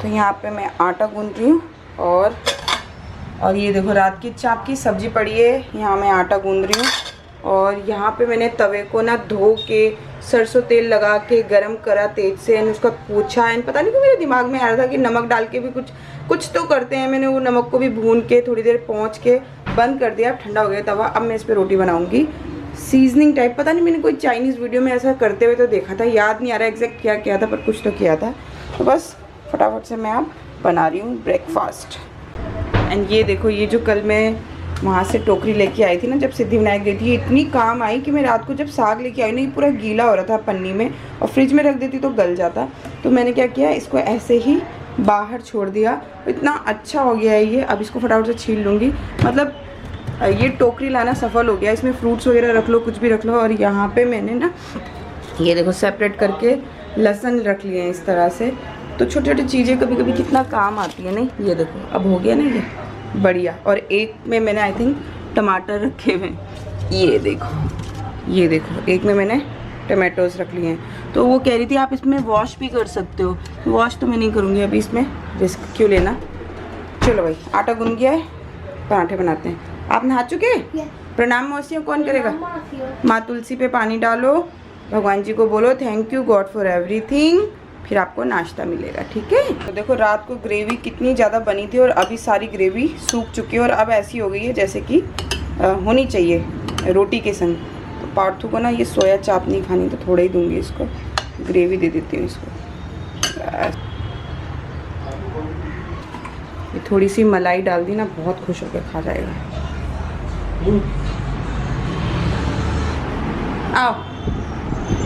तो यहाँ पे मैं आटा गूंद रही हूँ और ये देखो रात की चाप की सब्ज़ी पड़ी है, यहाँ मैं आटा गूंद रही हूँ। और यहाँ पे मैंने तवे को ना धो के सरसों तेल लगा के गरम करा तेज से, एंड उसका पोछा। एंड पता नहीं क्यों मेरे दिमाग में आ रहा था कि नमक डाल के भी कुछ तो करते हैं। मैंने वो नमक को भी भून के थोड़ी देर पोंछ के बंद कर दिया। ठंडा हो गया तवा। अब मैं इस पर रोटी बनाऊँगी सीजनिंग टाइप। पता नहीं मैंने कोई चाइनीज़ वीडियो में ऐसा करते हुए तो देखा था, याद नहीं आ रहा एग्जैक्ट क्या किया था, पर कुछ तो किया था। तो बस फटाफट से मैं अब बना रही हूँ ब्रेकफास्ट। एंड ये देखो, ये जो कल मैं वहाँ से टोकरी लेके आई थी ना, जब सिद्धिविनायक गई थी, इतनी काम आई कि मैं रात को जब साग लेके आई ना, ये पूरा गीला हो रहा था पन्नी में, और फ्रिज में रख देती तो गल जाता। तो मैंने क्या किया, इसको ऐसे ही बाहर छोड़ दिया। इतना अच्छा हो गया है ये। अब इसको फटाफट से छील लूँगी। मतलब ये टोकरी लाना सफल हो गया। इसमें फ्रूट्स वगैरह रख लो, कुछ भी रख लो। और यहाँ पे मैंने ना ये देखो सेपरेट करके लहसुन रख लिए हैं इस तरह से। तो छोटी छोटी चीज़ें कभी कभी कितना काम आती है नहीं। ये देखो अब हो गया ना ये बढ़िया। और एक में मैंने आई थिंक टमाटर रखे हुए हैं। ये देखो एक में मैंने टमाटोज रख लिए हैं। तो वो कह रही थी आप इसमें वॉश भी कर सकते हो। वॉश तो मैं नहीं करूँगी अभी, इसमें रिस्क क्यों लेना। चलो भाई आटा गूंद गया है, पराठे बनाते हैं। आप नहा चुके? प्रणाम मौसियों कौन करेगा? माँ तुलसी पे पानी डालो, भगवान जी को बोलो thank you God for everything, फिर आपको नाश्ता मिलेगा, ठीक है। तो देखो रात को ग्रेवी कितनी ज़्यादा बनी थी और अभी सारी ग्रेवी सूख चुकी है और अब ऐसी हो गई है जैसे कि होनी चाहिए रोटी के संग। तो पार्थू को ना ये सोया चाप नहीं खानी, तो थोड़ा ही दूंगी इसको, ग्रेवी दे देती हूँ इसको। ये थोड़ी सी मलाई डाल दी ना, बहुत खुश होकर खा जाएगा। आओ,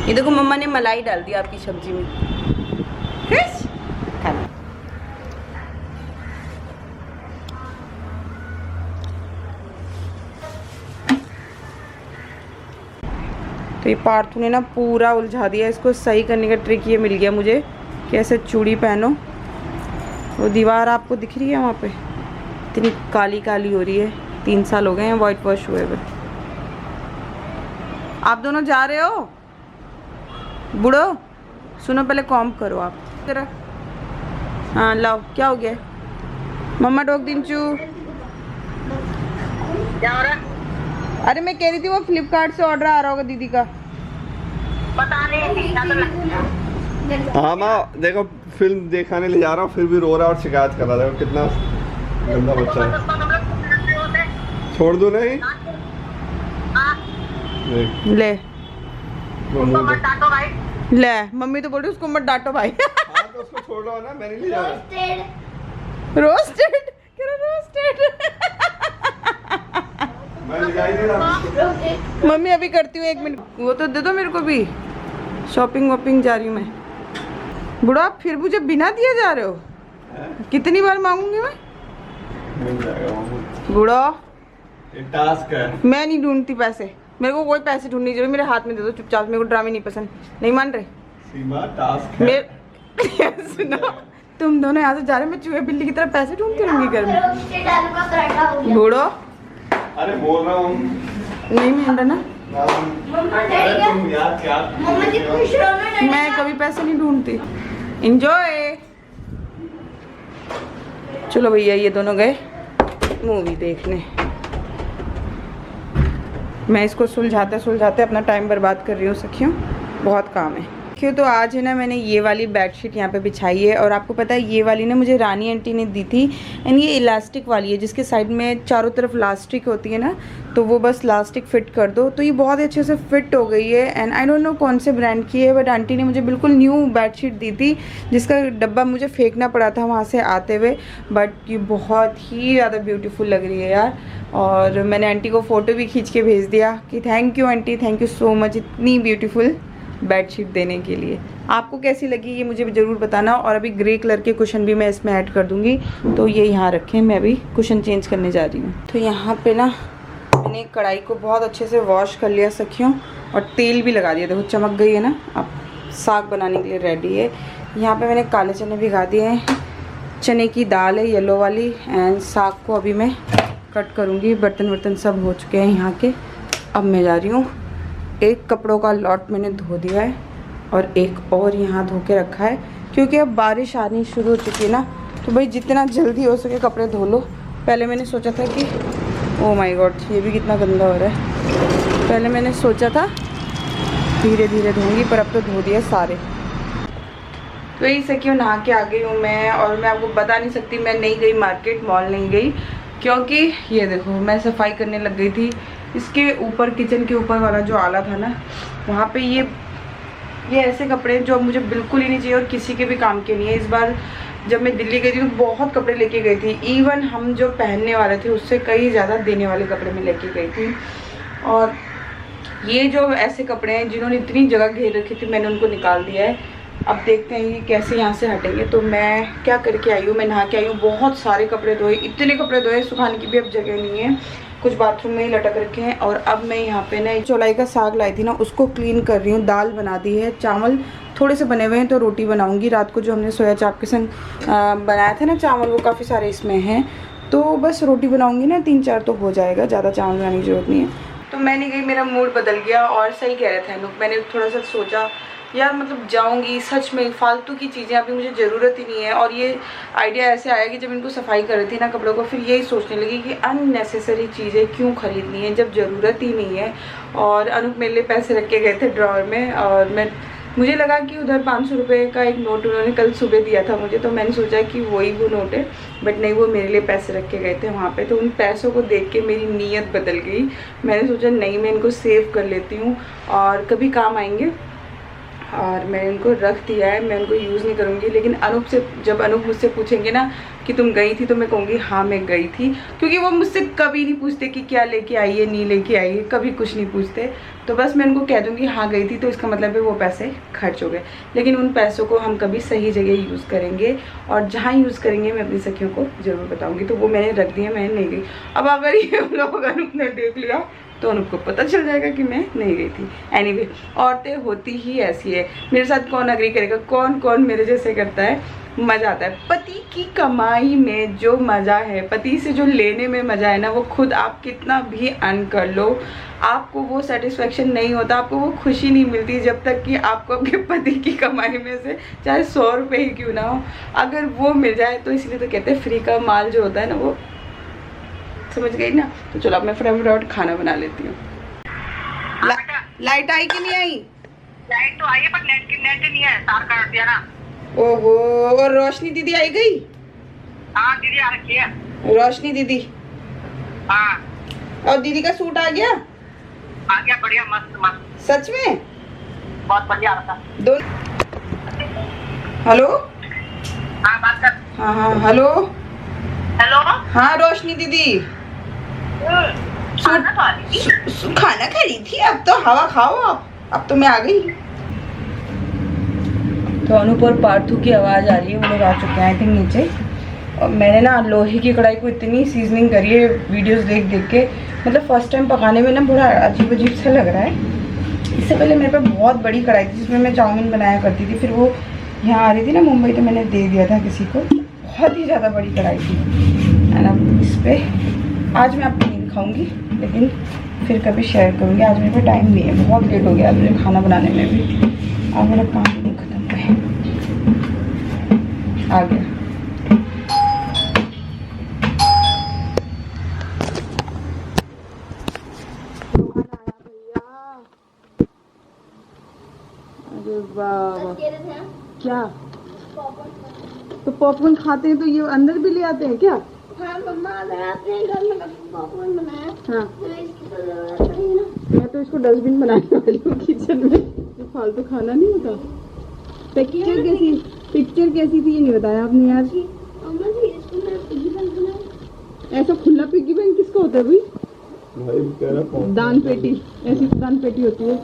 ये देखो मम्मा ने मलाई डाल दी आपकी सब्जी में। खाना तो ये पार्थू ने ना पूरा उलझा दिया। इसको सही करने का ट्रिक ये मिल गया मुझे कि ऐसे चूड़ी पहनो। वो दीवार आपको दिख रही है वहाँ पे, इतनी काली काली हो रही है। 3 साल हो गए हैं वाइट वॉश हुए हुए। आप दोनों जा रहे हो? बुढ़ो सुनो, पहले कॉम्ब करो आप जरा। हाँ लाओ, क्या हो गया? मम्मा डोक दिंचू क्या हो रहा? अरे मैं कह रही थी वो फ्लिपकार्ट से ऑर्डर आ रहा होगा दीदी का। पता नहीं। हाँ माँ देखो, फिल्म दिखाने ले जा रहा हूँ फिर भी रो रहा और शिकायत कर रहा है। कितना गंदा बच्चा है। छोड़ दो नहीं ले ले, मम्मी तो बोल रही उसको मत डांटो भाई। हाँ तो उसको छोड़ दो ना, मैं नहीं ले जा रहा। रोस्टेड क्या? रोस्टेड मैं ले जा ही नहीं रहा। मम्मी अभी करती हूँ, 1 मिनट। वो तो दे दो मेरे को भी, शॉपिंग वॉपिंग जा रही हूँ मैं। बुढ़ा आप फिर मुझे बिना दिए जा रहे हो? कितनी बार मांगूंगी मैं? बुढ़ा टास्क है। मैं नहीं ढूंढती पैसे, मेरे को कोई पैसे ढूंढनी जरूरत, मेरे हाथ में दे दो चुपचाप। मेरे को ड्रामे नहीं पसंद। नहीं मान रहे? सीमा टास्क है। सुनो, तुम दोनों यहाँ से जा रहे हो, मैं चूहे बिल्ली की तरह पैसे ढूंढती रहूंगी घर में। बूढ़ो अरे बोल रहा हूँ नहीं मान रहा ना, तुम यार क्या मैं कभी पैसे नहीं ढूंढती। एंजॉय। चलो भैया ये दोनों गए मूवी देखने। मैं इसको सुलझाते सुलझाते अपना टाइम बर्बाद कर रही हूँ सखियों, बहुत काम है। तो आज है ना मैंने ये वाली बेडशीट यहाँ पे बिछाई है। और आपको पता है ये वाली ना मुझे रानी आंटी ने दी थी। एंड ये इलास्टिक वाली है जिसके साइड में चारों तरफ लास्टिक होती है ना, तो वो बस लास्टिक फिट कर दो तो ये बहुत अच्छे से फिट हो गई है। एंड आई डोंट नो कौन से ब्रांड की है, बट आंटी ने मुझे बिल्कुल न्यू बेडशीट दी थी जिसका डब्बा मुझे फेंकना पड़ा था वहाँ से आते हुए। बट ये बहुत ही ज़्यादा ब्यूटीफुल लग रही है यार। और मैंने आंटी को फ़ोटो भी खींच के भेज दिया कि thank you aunty, thank you so much इतनी ब्यूटीफुल बेडशीट देने के लिए। आपको कैसी लगी ये मुझे ज़रूर बताना। और अभी ग्रे कलर के कुशन भी मैं इसमें ऐड कर दूंगी, तो ये यहाँ रखें, मैं अभी कुशन चेंज करने जा रही हूँ। तो यहाँ पे ना मैंने कढ़ाई को बहुत अच्छे से वॉश कर लिया सखियों, और तेल भी लगा दिया। देखो चमक गई है ना। अब साग बनाने के लिए रेडी है। यहाँ पे मैंने काले चने भिगा दिए हैं, चने की दाल है येलो वाली। एंड साग को अभी मैं कट करूँगी। बर्तन वर्तन सब हो चुके हैं यहाँ के। अब मैं जा रही हूँ। एक कपड़ों का लॉट मैंने धो दिया है और एक और यहाँ धो के रखा है। क्योंकि अब बारिश आनी शुरू हो चुकी है ना, तो भाई जितना जल्दी हो सके कपड़े धो लो। पहले मैंने सोचा था कि ओ माय गॉड ये भी कितना गंदा हो रहा है। पहले मैंने सोचा था धीरे धीरे धोऊंगी, पर अब तो धो दिया सारे। तो यही से क्यों नहा के आ गई हूँ मैं, और मैं आपको बता नहीं सकती मैं नहीं गई मार्केट, मॉल नहीं गई, क्योंकि ये देखो मैं सफाई करने लग गई थी। इसके ऊपर किचन के ऊपर वाला जो आला था ना, वहाँ पे ये ऐसे कपड़े जो मुझे बिल्कुल ही नहीं चाहिए और किसी के भी काम के नहीं है। इस बार जब मैं दिल्ली गई थी तो बहुत कपड़े लेके गई थी, इवन हम जो पहनने वाले थे उससे कई ज़्यादा देने वाले कपड़े मैं लेके गई थी। और ये जो ऐसे कपड़े हैं जिन्होंने इतनी जगह घेर रखी थी, मैंने उनको निकाल दिया है। अब देखते हैं ये कैसे यहाँ से हटेंगे। तो मैं क्या करके आई हूँ, मैं नहा के आई हूँ, बहुत सारे कपड़े धोए, इतने कपड़े धोए सुखाने की भी अब जगह नहीं है, कुछ बाथरूम में ही लटक रखे हैं। और अब मैं यहाँ पे ना चौलाई का साग लाई थी ना, उसको क्लीन कर रही हूँ। दाल बना दी है, चावल थोड़े से बने हुए हैं तो रोटी बनाऊँगी। रात को जो हमने सोया चाप के संग बनाया था ना चावल, वो काफ़ी सारे इसमें हैं, तो बस रोटी बनाऊँगी ना 3-4 तो हो जाएगा, ज़्यादा चावल बनाने की ज़रूरत नहीं है। तो मैं नहीं गई, मेरा मूड बदल गया। और सही कह रहे थे लोग, मैंने थोड़ा सा सोचा यार मतलब जाऊंगी, सच में फालतू की चीज़ें अभी मुझे ज़रूरत ही नहीं है। और ये आइडिया ऐसे आया कि जब इनको सफाई कर रही थी ना कपड़ों को, फिर यही सोचने लगी कि अननेसेसरी चीज़ें क्यों खरीदनी है जब ज़रूरत ही नहीं है। और अनूप मेरे लिए पैसे रख के गए थे ड्रॉअर में, और मुझे लगा कि उधर 500 रुपये का एक नोट उन्होंने कल सुबह दिया था मुझे, तो मैंने सोचा कि वही वो नोट है, बट नहीं, वो मेरे लिए पैसे रख के गए थे वहाँ पे। तो उन पैसों को देख के मेरी नीयत बदल गई। मैंने सोचा नहीं, मैं इनको सेव कर लेती हूँ और कभी काम आएंगे, और मैंने इनको रख दिया है, मैं उनको यूज़ नहीं करूँगी। लेकिन जब अनूप मुझसे पूछेंगे ना कि तुम गई थी, तो मैं कहूँगी हाँ मैं गई थी, क्योंकि वो मुझसे कभी नहीं पूछते कि क्या लेके आई है, नहीं लेके आई है, कभी कुछ नहीं पूछते। तो बस मैं उनको कह दूँगी हाँ गई थी, तो इसका मतलब है वो पैसे खर्च हो गए। लेकिन उन पैसों को हम कभी सही जगह यूज़ करेंगे, और जहाँ यूज़ करेंगे मैं अपनी सखियों को ज़रूर बताऊँगी। तो वो मैंने रख दिया, मैंने नहीं गई। अब अगर ये लोग अनूप ने देख लिया तो उनको पता चल जाएगा कि मैं नहीं गई थी। एनीवे, औरतें होती ही ऐसी है। मेरे साथ कौन अग्री करेगा, कौन मेरे जैसे करता है। मज़ा आता है पति की कमाई में, जो मज़ा है पति से जो लेने में मज़ा है ना, वो खुद आप कितना भी अर्न कर लो, आपको वो सेटिस्फेक्शन नहीं होता, आपको वो खुशी नहीं मिलती जब तक कि आपको आपके पति की कमाई में से चाहे 100 रुपये ही क्यों ना हो, अगर वो मिल जाए तो। इसलिए तो कहते हैं फ्री का माल जो होता है ना, वो समझ गई ना। तो चलो अब मैं फटाफट खाना बना लेती हूँ। लाइट आई कि नहीं आई? लाइट तो आई है, पर नेट नहीं है, तार काट दिया ना। ओहो, और रोशनी दीदी आई गई? हाँ दीदी आ रखी है। रोशनी दीदी? हाँ। और दीदी का सूट आ गया? आ गया, बढ़िया, मस्त मस्त। सच में? बहुत बढ़िया आ रहा था। हेलो? हाँ बात कर। हाँ हेलो। हेलो। हाँ रोशनी दीदी, खाना खा रही थी? खाना खा रही थी, अब तो हवा खाओ आप। अब तो मैं आ गई। तो अनूप और पार्थू की आवाज़ आ रही है, वो लोग आ चुके हैं आई थिंक नीचे। और मैंने ना लोहे की कढ़ाई को इतनी सीजनिंग करी है वीडियोस देख के, मतलब फर्स्ट टाइम पकाने में ना बड़ा अजीब सा लग रहा है। इससे पहले मेरे पास बहुत बड़ी कढ़ाई थी जिसमें मैं चाउमीन बनाया करती थी, फिर वो यहाँ आ रही थी ना मुंबई, तो मैंने दे दिया था किसी को। बहुत ही ज़्यादा बड़ी कढ़ाई थी। एंड अब इस पर आज मैं आपको नहीं दिखाऊँगी, लेकिन फिर कभी शेयर करूँगी। आज मेरे पास टाइम नहीं है, बहुत लेट हो गया आज मुझे खाना बनाने में भी, और मेरा काम भी नहीं खत्म हुआ है। आ गया। अरे वाह, क्या तो पॉपकॉर्न खाते हैं तो ये अंदर भी ले आते हैं क्या? हाँ मम्मा, अगर आपने घर में पॉपकॉर्न बनाया, हाँ, तो इसकी तो जरूरत नहीं ना। मैं तो इसको डस्टबिन बनाने वाली हूँ किचन में। तो फालतू खाना नहीं होता। पिक्चर कैसी थी ये नहीं बताया आपने यार। मम्मा जी, इसको मैं पिग्गी बैंक बनाऊं? ऐसा खुला पिग्गी बैंक किसका होता है भाई? भाई दान पेटी, ऐसी दान पेटी होती है।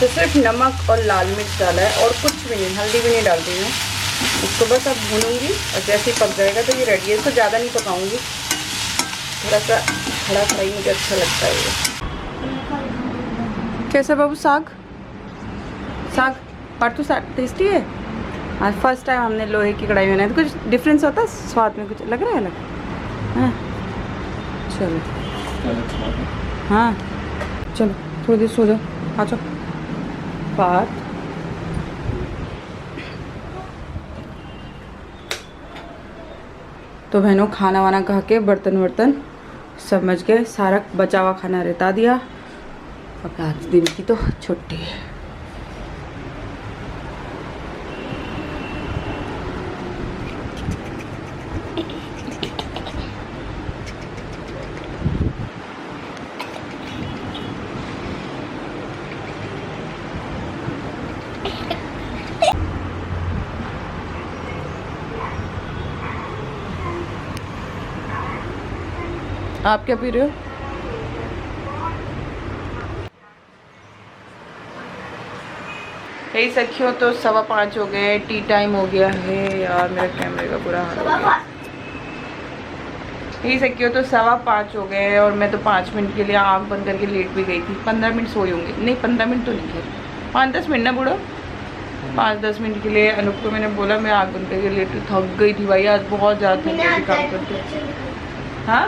तो सिर्फ नमक और लाल मिर्च डाला है और कुछ भी नहीं, हल्दी भी नहीं डालती मैं। इसको बस अब भूनूंगी और जैसे ही पक जाएगा तो ये रेडी है। इसको ज़्यादा नहीं पकाऊंगी, थोड़ा सा खड़ा फ्राई मुझे अच्छा लगता है ये। कैसा बाबू साग? साग पर तो साग टेस्टी है। आज फर्स्ट टाइम हमने लोहे की कढ़ाई बनाई, तो कुछ डिफरेंस होता है स्वाद में? कुछ लग रहा है अलग? हाँ चलो, हाँ चलो थोड़ी देर सो जाओ, आ जाओ बात। तो बहनों खाना वाना खा के बर्तन वर्तन सब मच गए, सारा बचा हुआ खाना रिता दिया। अब आज दिन की तो छुट्टी है। आप क्या पी रहे हो? यही सखियों तो 5:15 हो गए, टी टाइम हो गया है। यार मेरे कैमरे का बुरा हाल हो गया। यही सखियों तो 5:15 हो गए और मैं तो 5 मिनट के लिए आँख बंद करके लेट भी गई थी। 15 मिनट सोई होंगी, नहीं 15 मिनट तो नहीं है, 5-10 मिनट ना बूढ़ो, 5-10 मिनट के लिए अनूप को मैंने बोला मैं आँख बंद करके लेट थक गई थी भाई, आज बहुत ज़्यादा थक गई थी काम करते। हाँ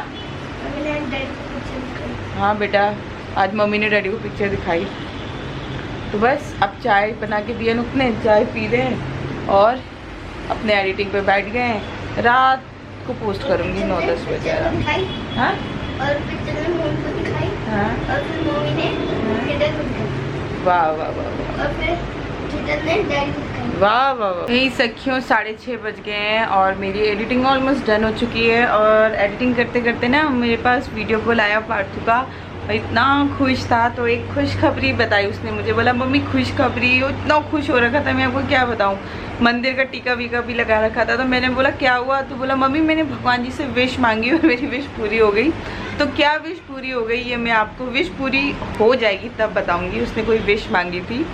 हाँ बेटा, आज मम्मी ने डैडी को पिक्चर दिखाई। तो बस अब चाय बना के दिया अनूप ने, चाय पी रहे हैं और अपने एडिटिंग पे बैठ गए हैं। रात को पोस्ट करूँगी 9-10 बजे। हाँ और पिक्चर में मम्मी को दिखाई, हाँ और फिर मम्मी ने ट्विटर को दिखाई, वाह वाह वाह वाह, और फिर ट्विटर ने डैडी को दिखाई। वाह वाह वाह। यही सखियों 6:30 बज गए हैं और मेरी एडिटिंग ऑलमोस्ट डन हो चुकी है। और एडिटिंग करते करते ना मेरे पास वीडियो कॉल आया पार्थू का, इतना खुश था। तो एक खुशखबरी बताई उसने मुझे, बोला मम्मी खुशखबरी। वो इतना खुश हो रखा था, मैं आपको क्या बताऊँ। मंदिर का टीका वीका भी लगा रखा था। तो मैंने बोला क्या हुआ? तो बोला मम्मी मैंने भगवान जी से विश मांगी और मेरी विश पूरी हो गई। तो क्या विश पूरी हो गई ये मैं आपको, विश पूरी हो जाएगी तब बताऊंगी। उसने कोई विश मांगी थी।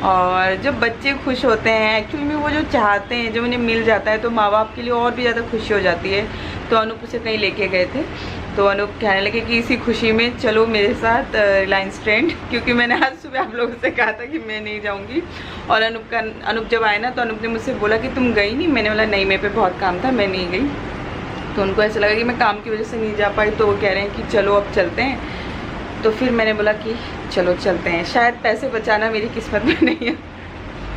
और जब बच्चे खुश होते हैं एक्चुअली में, वो जो चाहते हैं जब उन्हें मिल जाता है तो माँ बाप के लिए और भी ज़्यादा खुशी हो जाती है। तो अनूप उसे कहीं लेके गए थे, तो अनूप कहने लगे कि इसी खुशी में चलो मेरे साथ रिलायंस ट्रेंड, क्योंकि मैंने आज सुबह आप लोगों से कहा था कि मैं नहीं जाऊंगी। और अनूप जब आए ना तो अनूप ने मुझसे बोला कि तुम गई नहीं? मैंने बोला नहीं, मेरे पे बहुत काम था, मैं नहीं गई। तो उनको ऐसा लगा कि मैं काम की वजह से नहीं जा पाई, तो वो कह रहे हैं कि चलो अब चलते हैं। तो फिर मैंने बोला कि चलो चलते हैं। शायद पैसे बचाना मेरी किस्मत में नहीं है,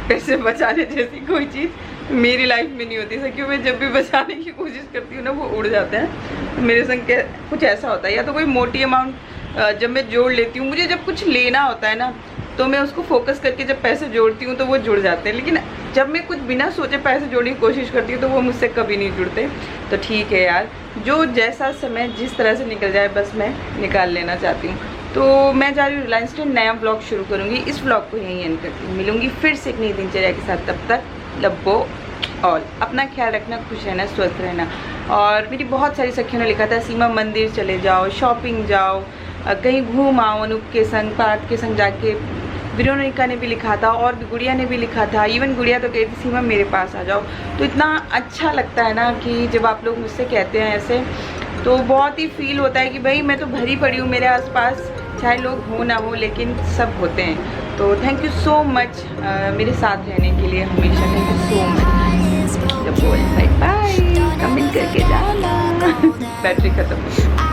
पैसे बचाने जैसी कोई चीज़ मेरी लाइफ में नहीं होती। क्योंकि मैं जब भी बचाने की कोशिश करती हूँ ना वो उड़ जाते हैं। मेरे संग कुछ ऐसा होता है, या तो कोई मोटी अमाउंट जब मैं जोड़ लेती हूँ, मुझे जब कुछ लेना होता है ना तो मैं उसको फोकस करके जब पैसे जोड़ती हूँ तो वो जुड़ जाते हैं। लेकिन जब मैं कुछ बिना सोचे पैसे जोड़ने की कोशिश करती हूँ तो वो मुझसे कभी नहीं जुड़ते। तो ठीक है यार, जो जैसा समय जिस तरह से निकल जाए बस मैं निकाल लेना चाहती हूँ। तो मैं जा रही हूँ रिलायंस ट्रेंड, नया ब्लॉग शुरू करूँगी। इस ब्लॉग को यहीं एंड करती हूँ, मिलूँगी फिर से एक नई दिनचर्या के साथ। तब तक लब्बो ऑल, अपना ख्याल रखना, खुश रहना, स्वस्थ रहना। और मेरी बहुत सारी सखियों ने लिखा था सीमा मंदिर चले जाओ, शॉपिंग जाओ, कहीं घूम आओ अनूप के संग, पार्थ के संग जाके। विरोनिका ने भी लिखा था और भी गुड़िया ने भी लिखा था। इवन गुड़िया तो कहती थी सीमा मेरे पास आ जाओ। तो इतना अच्छा लगता है ना कि जब आप लोग मुझसे कहते हैं ऐसे, तो बहुत ही फील होता है कि भाई मैं तो भरी पड़ी हूँ मेरे आसपास, चाहे लोग हो ना हो लेकिन सब होते हैं। तो थैंक यू सो मच मेरे साथ रहने के लिए हमेशा। Thank you so much. जब बोल बाय बाय, कमेंट करके जाना। बैटरी खत्म हो गई।